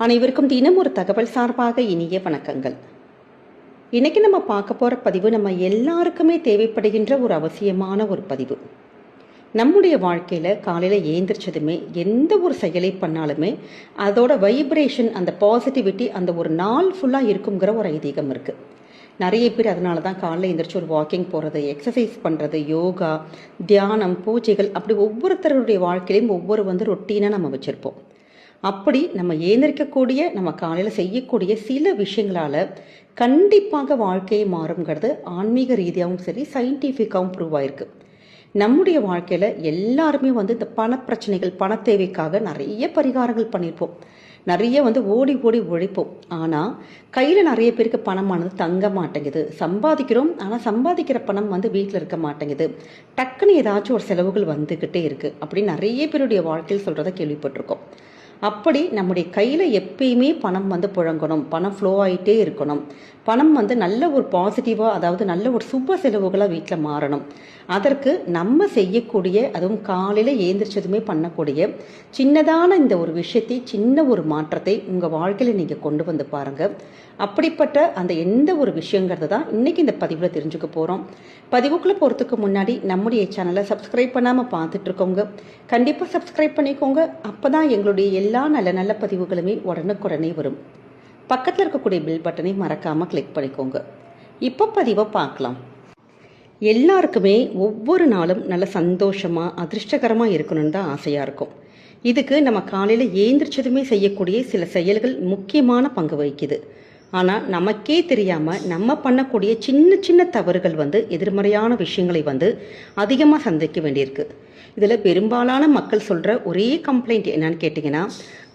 அனைவருக்கும் தினம் ஒரு தகவல் சார்பாக இனிய வணக்கங்கள். இன்னைக்கு நம்ம பார்க்க போகிற பதிவு நம்ம எல்லாருக்குமே தேவைப்படுகின்ற ஒரு அவசியமான ஒரு பதிவு. நம்முடைய வாழ்க்கையில் காலையில் ஏந்திரிச்சதுமே எந்த ஒரு செயலை பண்ணாலுமே அதோட வைப்ரேஷன், அந்த பாசிட்டிவிட்டி அந்த ஒரு நாள் ஃபுல்லாக இருக்குங்கிற ஒரு ஐதீகம் இருக்குது. நிறைய பேர் அதனால தான் காலையில் எழுந்திரிச்சு ஒரு வாக்கிங் போகிறது, எக்ஸசைஸ் பண்ணுறது, யோகா, தியானம், பூஜைகள், அப்படி ஒவ்வொருத்தருடைய வாழ்க்கையிலையும் ஒவ்வொரு ரொட்டீனாக நம்ம வச்சுருப்போம். அப்படி நம்ம ஏந்திரிக்கக்கூடிய, நம்ம காலையில் செய்யக்கூடிய சில விஷயங்களால் கண்டிப்பாக வாழ்க்கையை மாறுங்கிறது ஆன்மீக ரீதியாகவும் சரி, சயின்டிஃபிக்காகவும் ப்ரூவ் ஆயிருக்கு. நம்முடைய வாழ்க்கையில் எல்லாருமே இந்த பணப்பிரச்சனைகள், பண தேவைக்காக நிறைய பரிகாரங்கள் பண்ணியிருப்போம், நிறைய ஓடி ஓடி உழைப்போம். ஆனால் கையில் நிறைய பேருக்கு பணமானது தங்க மாட்டேங்குது. சம்பாதிக்கிறோம், ஆனால் சம்பாதிக்கிற பணம் வீட்டில் இருக்க மாட்டேங்குது. டக்குன்னு ஏதாச்சும் ஒரு செலவுகள் வந்துக்கிட்டே இருக்குது அப்படின்னு நிறைய பேருடைய வாழ்க்கையில் சொல்கிறத கேள்விப்பட்டிருக்கோம். அப்படி நம்முடைய கையில் எப்பயுமே பணம் புழங்கணும், பணம் ஃப்ளோ ஆகிட்டே இருக்கணும், பணம் நல்ல ஒரு பாசிட்டிவாக, அதாவது நல்ல ஒரு சுப செலவுகளாக வீட்டில் மாறணும். அதற்கு நம்ம செய்யக்கூடிய, அதுவும் காலையில் ஏந்திரிச்சதுமே பண்ணக்கூடிய சின்னதான இந்த ஒரு விஷயத்தை, சின்ன ஒரு மாற்றத்தை உங்கள் வாழ்க்கையில் நீங்கள் கொண்டு வந்து பாருங்கள். அப்படிப்பட்ட அந்த எந்த ஒரு விஷயங்கிறது தான் இன்றைக்கி இந்த பதிவில் தெரிஞ்சுக்க போகிறோம். பதிவுக்குள்ளே போகிறதுக்கு முன்னாடி நம்முடைய சேனலை சப்ஸ்கிரைப் பண்ணாமல் பார்த்துட்ருக்கோங்க, கண்டிப்பாக சப்ஸ்கிரைப் பண்ணிக்கோங்க. அப்போ தான் எங்களுடைய எல்லா நல்ல நல்ல பதிவுகளுமே உடனுக்குடனே வரும். பக்கத்தில் இருக்கக்கூடிய பில் பட்டனை மறக்காமல் கிளிக் பண்ணிக்கோங்க. இப்போ பதிவை பார்க்கலாம். எல்லாருக்குமே ஒவ்வொரு நாளும் நல்ல சந்தோஷமாக, அதிர்ஷ்டகரமாக இருக்கணும்னு தான் ஆசையாக இருக்கும். இதுக்கு நம்ம காலையில் ஏந்திரிச்சதுமே செய்யக்கூடிய சில செயல்கள் முக்கியமான பங்கு வகிக்குது. ஆனால் நமக்கே தெரியாமல் நம்ம பண்ணக்கூடிய சின்ன சின்ன தவறுகள் எதிர்மறையான விஷயங்களை அதிகமாக சந்திக்க வேண்டியிருக்கு. இதில் பெரும்பாலான மக்கள் சொல்கிற ஒரே கம்ப்ளைண்ட் என்னன்னு கேட்டிங்கன்னா,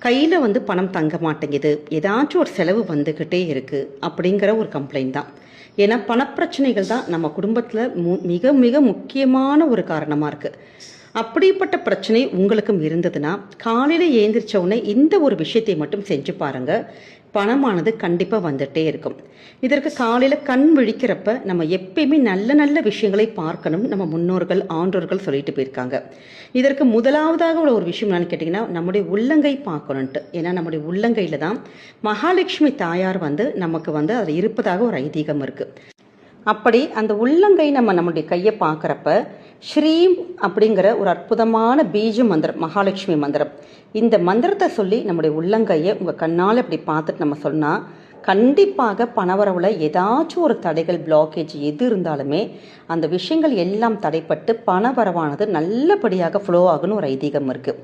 கையில் பணம் தங்க மாட்டேங்குது, ஏதாச்சும் ஒரு செலவு வந்துக்கிட்டே இருக்குது அப்படிங்கிற ஒரு கம்ப்ளைண்ட் தான். ஏன்னா பணப்பிரச்சனைகள் தான் நம்ம குடும்பத்தில் மிக மிக முக்கியமான ஒரு காரணமாக இருக்குது. அப்படிப்பட்ட பிரச்சனை உங்களுக்கும் இருந்ததுன்னா காலையில் ஏந்திரிச்ச உடனே இந்த ஒரு விஷயத்தை மட்டும் செஞ்சு பாருங்கள். பணமானது கண்டிப்பாக வந்துட்டே இருக்கும். இதற்கு காலையில் கண் விழிக்கிறப்ப நம்ம எப்பயுமே நல்ல நல்ல விஷயங்களை பார்க்கணும், நம்ம முன்னோர்கள், ஆன்றோர்கள் சொல்லிட்டு போயிருக்காங்க. இதற்கு முதலாவதாக உள்ள ஒரு விஷயம் என்னன்னு கேட்டிங்கன்னா, நம்முடைய உள்ளங்கை பார்க்கணுன்ட்டு. ஏன்னா நம்முடைய உள்ளங்கையில் தான் மகாலட்சுமி தாயார் நமக்கு அதில் இருப்பதாக ஒரு ஐதீகம் இருக்குது. அப்படி அந்த உள்ளங்கை நம்முடைய கையை பார்க்குறப்ப ஸ்ரீம் அப்படிங்கிற ஒரு அற்புதமான பீஜ மந்திரம், மகாலட்சுமி மந்திரம், இந்த மந்திரத்தை சொல்லி நம்முடைய உள்ளங்கையை உங்கள் கண்ணால் இப்படி பார்த்துட்டு நம்ம சொன்னால் கண்டிப்பாக பணவரவில் ஏதாச்சும் ஒரு தடைகள், பிளாக்கேஜ் எது இருந்தாலுமே அந்த விஷயங்கள் எல்லாம் தடைப்பட்டு பணவரவானது நல்லபடியாக ஃப்ளோ ஆகுன்னு ஒரு ஐதீகம் இருக்குது.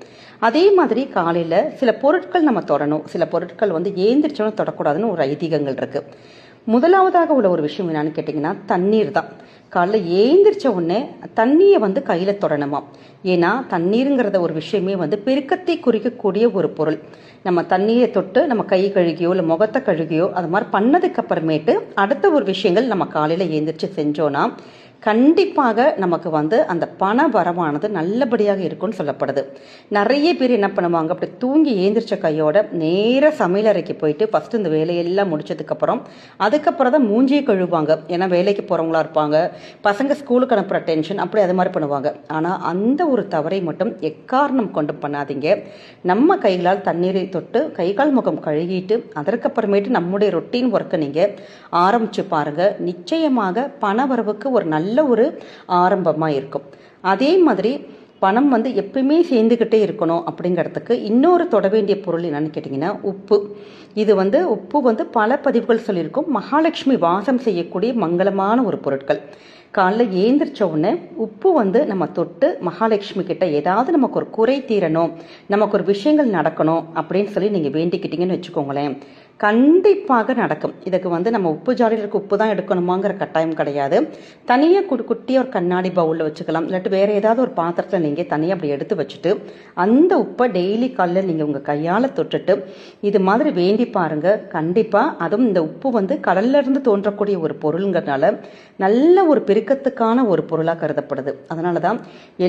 அதே மாதிரி காலையில் சில பொருட்கள் நம்ம தொடணும், சில பொருட்கள் ஏந்திரிச்சோன்னு தொடக்கூடாதுன்னு ஒரு ஐதீகங்கள் இருக்குது. முதலாவதாக உள்ள ஒரு விஷயம் என்னன்னு கேட்டிங்கன்னா, தண்ணீர் தான். காலைல ஏந்திரிச்ச உடனே தண்ணியை கையில் தொடணுமா. ஏன்னா தண்ணீருங்கிறத ஒரு விஷயமே பெருக்கத்தை குறிக்கக்கூடிய ஒரு பொருள். நம்ம தண்ணியை தொட்டு நம்ம கை கழுகியோ இல்லை முகத்தை கழுகியோ அது மாதிரி பண்ணதுக்கு அப்புறமேட்டு அடுத்த ஒரு விஷயங்கள் நம்ம காலையில் ஏந்திரிச்சு செஞ்சோன்னா கண்டிப்பாக நமக்கு அந்த பண வரவானது நல்லபடியாக இருக்கும்னு சொல்லப்படுது. நிறைய பேர் என்ன பண்ணுவாங்க, அப்படி தூங்கி ஏந்திரிச்ச கையோட நேராக சமையலறைக்கு போயிட்டு ஃபஸ்ட்டு இந்த வேலையெல்லாம் முடிச்சதுக்கப்புறம் அதுக்கப்புறம் தான் மூஞ்சியை கழுவாங்க. ஏன்னா வேலைக்கு போகிறவங்களா இருப்பாங்க, பசங்க ஸ்கூலுக்கு அனுப்புகிற டென்ஷன், அப்படி அது மாதிரி பண்ணுவாங்க. ஆனால் அந்த ஒரு தவறை மட்டும் எக்காரணம் கொண்டு பண்ணாதீங்க. நம்ம கைகளால் தண்ணீரை தொட்டு கை கால் முகம் கழுகிட்டு அதற்கப்புறமேட்டு நம்முடைய ரொட்டீன் ஒர்க்கை நீங்கள் ஆரம்பித்து பாருங்கள். நிச்சயமாக பண வரவுக்கு ஒரு நல்ல ஒரு ஆரம்பமாக இருக்கும். அதே மாதிரி பணம் எப்பயுமே சேர்ந்துக்கிட்டே இருக்கணும் அப்படிங்கிறதுக்கு இன்னொரு தொட வேண்டிய பொருள் என்னன்னு கேட்டிங்கன்னா, உப்பு. இது உப்பு பல பதிவுகள் சொல்லியிருக்கும், மகாலட்சுமி வாசம் செய்யக்கூடிய மங்களமான ஒரு பொருட்கள். காலைல ஏந்திரிச்ச உடனே உப்பு நம்ம தொட்டு மகாலட்சுமி கிட்ட ஏதாவது நமக்கு ஒரு குறை தீரணும், நமக்கு ஒரு விஷயங்கள் நடக்கணும் அப்படின்னு சொல்லி நீங்கள் வேண்டிக்கிட்டீங்கன்னு வச்சுக்கோங்களேன், கண்டிப்பாக நடக்கும். இதுக்கு நம்ம உப்பு ஜாடியில் இருக்க உப்பு தான் எடுக்கணுமாங்கிற கட்டாயம் கிடையாது. தனியாக குட்டியாக ஒரு கண்ணாடி பவுலில் வச்சுக்கலாம், இல்லாட்டி வேறு ஏதாவது ஒரு பாத்திரத்தில் நீங்கள் தனியாக அப்படி எடுத்து வச்சுட்டு அந்த உப்பை டெய்லி காலையில் நீங்கள் உங்கள் கையால் தொட்டுட்டு இது மாதிரி வேண்டி பாருங்கள். கண்டிப்பாக அதுவும் இந்த உப்பு கடல்லிருந்து தோன்றக்கூடிய ஒரு பொருளுங்கிறதுனால நல்ல ஒரு பெருக்கத்துக்கான ஒரு பொருளாக கருதப்படுது. அதனால தான்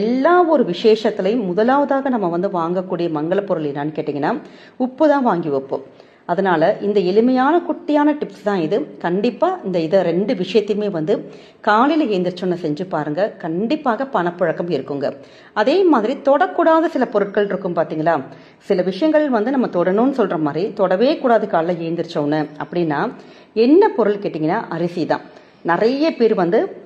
எல்லா ஒரு விசேஷத்துலையும் முதலாவதாக நம்ம வாங்கக்கூடிய மங்கள பொருள் என்னான்னு கேட்டிங்கன்னா உப்பு தான் வாங்கி வைப்போம். அதனால் இந்த எளிமையான குட்டியான டிப்ஸ் தான் இது. கண்டிப்பாக இதை 2 விஷயத்தையுமே காலையில் எழுந்திரிச்சோன்னு செஞ்சு பாருங்கள். கண்டிப்பாக பணப்புழக்கம் இருக்குங்க. அதே மாதிரி தொடக்கூடாத சில பொருட்கள் இருக்கும் பார்த்தீங்களா? சில விஷயங்கள் நம்ம தொடணும்னு சொல்கிற மாதிரி தொடவே கூடாது காலையில் எழுந்திரிச்சோன்னு. அப்படின்னா என்ன பொருள் கேட்டிங்கன்னா அரிசி தான். நிறைய பேர்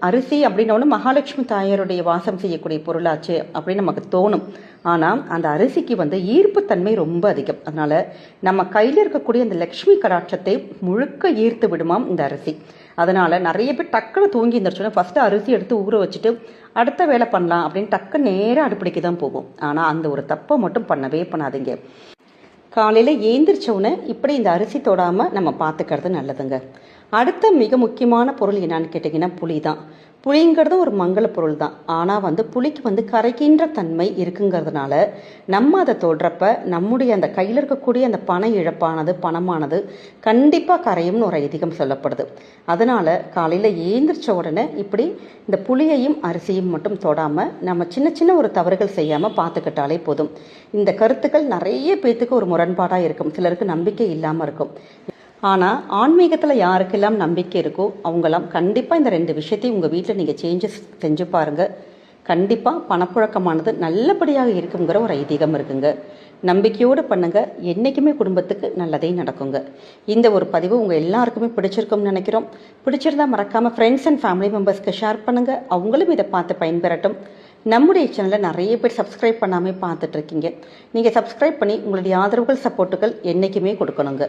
அரிசி அப்படின்னோன்னு மகாலட்சுமி தாயாருடைய வாசம் செய்யக்கூடிய பொருளாச்சு அப்படின்னு நமக்கு தோணும். ஆனால் அந்த அரிசிக்கு ஈர்ப்புத்தன்மை ரொம்ப அதிகம். அதனால் நம்ம கையில் இருக்கக்கூடிய அந்த லக்ஷ்மி கடாட்சத்தை முழுக்க ஈர்த்து விடுமாம் இந்த அரிசி. அதனால் நிறைய பேர் டக்குன்னு தூங்கி இருந்துருச்சோன்னா ஃபஸ்ட்டு அரிசி எடுத்து ஊற வச்சுட்டு அடுத்த வேலை பண்ணலாம் அப்படின்னு டக்கு நேராக அடுப்படிக்கு தான் போகும். ஆனால் அந்த ஒரு தப்பை மட்டும் பண்ணவே பண்ணாதீங்க. காலையில் ஏந்திரிச்சோன்னு இப்படி இந்த அரிசி தொடாமல் நம்ம பார்த்துக்கிறது நல்லதுங்க. அடுத்த மிக முக்கியமான பொருள் என்னான்னு கேட்டிங்கன்னா புளி தான். புளிங்கிறது ஒரு மங்கள பொருள் தான். ஆனால் புளிக்கு கரைக்கின்ற தன்மை இருக்குங்கிறதுனால நம்ம அதை தொடுறப்ப நம்முடைய அந்த கையில் இருக்கக்கூடிய அந்த பண இழப்பானது பணமானது கண்டிப்பாக கரையும்னு ஒரு ஐதீகம் சொல்லப்படுது. அதனால் காலையில் ஏந்திரிச்ச உடனே இப்படி இந்த புளியையும் அரிசியும் மட்டும் தொடாமல் நம்ம சின்ன சின்ன ஒரு தவறுகள் செய்யாமல் பார்த்துக்கிட்டாலே போதும். இந்த கருத்துக்கள் நிறைய பேர்த்துக்கு ஒரு முரண்பாடாக இருக்கும். சிலருக்கு நம்பிக்கை இல்லாமல் இருக்கும். ஆனால் ஆன்மீகத்தில் யாருக்கெல்லாம் நம்பிக்கை இருக்கோ அவங்களாம் கண்டிப்பாக இந்த 2 விஷயத்தையும் உங்கள் வீட்டில் நீங்கள் சேஞ்சஸ் செஞ்சு பாருங்கள். கண்டிப்பாக பணப்புழக்கமானது நல்லபடியாக இருக்குங்கிற ஒரு ஐதீகம் இருக்குங்க. நம்பிக்கையோடு பண்ணுங்கள். என்றைக்குமே குடும்பத்துக்கு நல்லதே நடக்குங்க. இந்த ஒரு பதிவு உங்கள் எல்லாருக்குமே பிடிச்சிருக்கும்னு நினைக்கிறோம். பிடிச்சிருந்தா மறக்காமல் ஃப்ரெண்ட்ஸ் அண்ட் ஃபேமிலி மெம்பர்ஸ்க்கு ஷேர் பண்ணுங்கள். அவங்களும் இதை பார்த்து பயன்பெறட்டும். நம்முடைய சேனலை நிறைய பேர் சப்ஸ்கிரைப் பண்ணாமல் பார்த்துட்ருக்கீங்க. நீங்கள் சப்ஸ்கிரைப் பண்ணி உங்களுடைய ஆதரவுகள் சப்போர்ட்டுகள் என்றைக்குமே கொடுக்கணுங்க.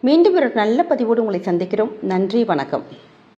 மீண்டும் ஒரு நல்ல பதிவோடு உங்களை சந்திக்கிறோம். நன்றி, வணக்கம்.